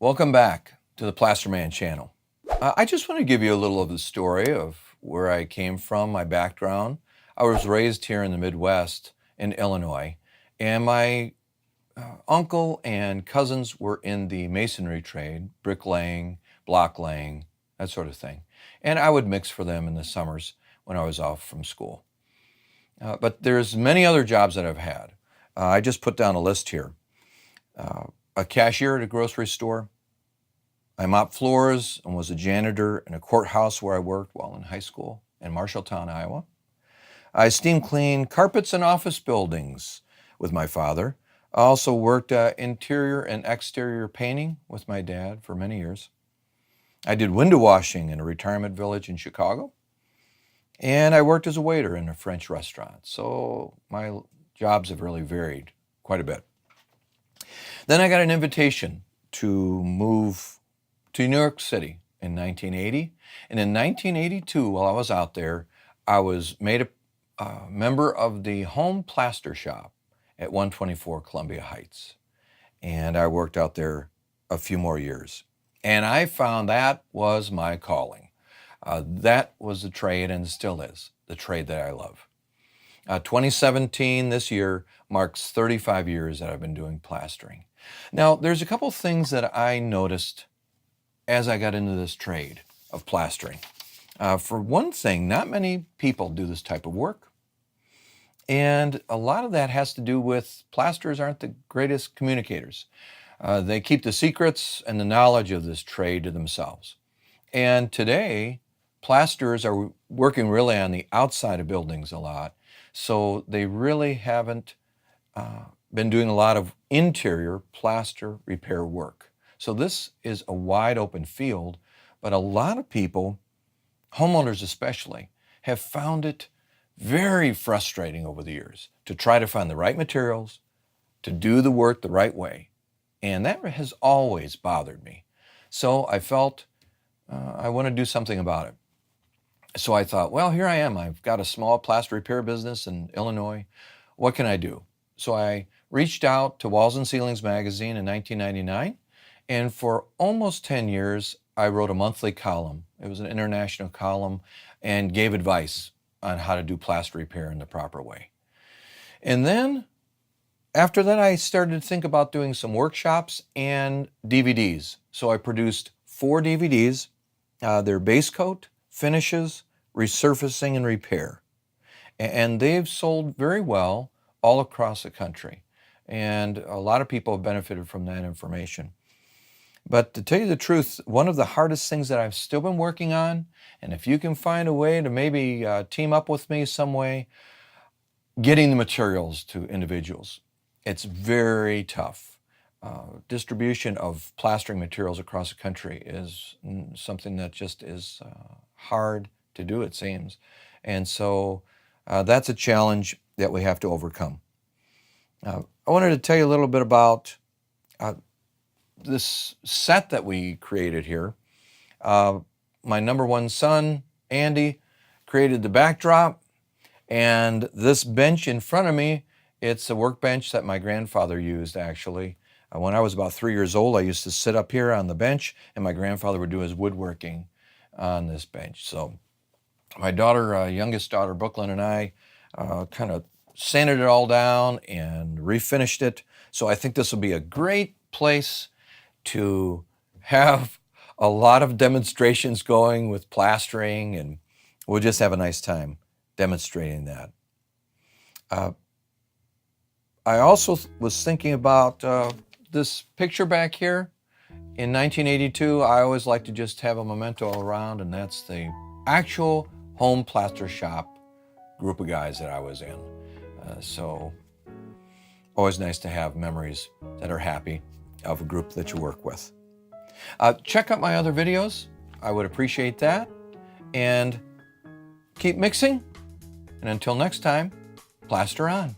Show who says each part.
Speaker 1: Welcome back to the Plaster Man channel. I just want to give you a little of the story of where I came from, my background. I was raised here in the Midwest in Illinois, and my uncle and cousins were in the masonry trade, bricklaying, block laying, that sort of thing. And I would mix for them in the summers when I was off from school. But there's many other jobs that I've had. I just put down a list here. A cashier at a grocery store. I mopped floors and was a janitor in a courthouse where I worked while in high school in Marshalltown, Iowa. I steam cleaned carpets in office buildings with my father. I also worked interior and exterior painting with my dad for many years. I did window washing in a retirement village in Chicago. And I worked as a waiter in a French restaurant. So my jobs have really varied quite a bit. Then I got an invitation to move to New York City in 1980. And in 1982, while I was out there, I was made a member of the home plaster shop at 124 Columbia Heights. And I worked out there a few more years. And I found that was my calling. That was the trade, and still is, the trade that I love. 2017, this year, marks 35 years that I've been doing plastering. Now, there's a couple things that I noticed as I got into this trade of plastering. For one thing, not many people do this type of work. And a lot of that has to do with plasterers aren't the greatest communicators. They keep the secrets and the knowledge of this trade to themselves. And today, plasterers are working really on the outside of buildings a lot. So they really haven't been doing a lot of interior plaster repair work. So this is a wide open field, but a lot of people, homeowners especially, have found it very frustrating over the years to try to find the right materials, to do the work the right way. And that has always bothered me. So I felt I want to do something about it. So I thought, well, here I am. I've got a small plaster repair business in Illinois. What can I do? So I reached out to Walls and Ceilings magazine in 1999, and for almost 10 years, I wrote a monthly column. It was an international column and gave advice on how to do plaster repair in the proper way. And then after that, I started to think about doing some workshops and DVDs. So I produced 4 DVDs. They're base coat, finishes, resurfacing, and repair. And they've sold very well all across the country. And a lot of people have benefited from that information. But to tell you the truth, one of the hardest things that I've still been working on, and if you can find a way to maybe team up with me some way, getting the materials to individuals. It's very tough. Distribution of plastering materials across the country is something that just is hard to do, it seems. And so that's a challenge that we have to overcome. I wanted to tell you a little bit about this set that we created here. My number one son, Andy, created the backdrop, and this bench in front of me, it's a workbench that my grandfather used, actually. When I was about 3 years old, I used to sit up here on the bench, and my grandfather would do his woodworking on this bench. So my daughter, youngest daughter, Brooklyn, and I kind of sanded it all down and refinished it. So I think this will be a great place to have a lot of demonstrations going with plastering, and we'll just have a nice time demonstrating that. I also was thinking about this picture back here. In 1982, I always like to just have a memento around, and that's the actual home plaster shop group of guys that I was in. So always nice to have memories that are happy of a group that you work with. Check out my other videos. I would appreciate that. And keep mixing. And until next time, plaster on.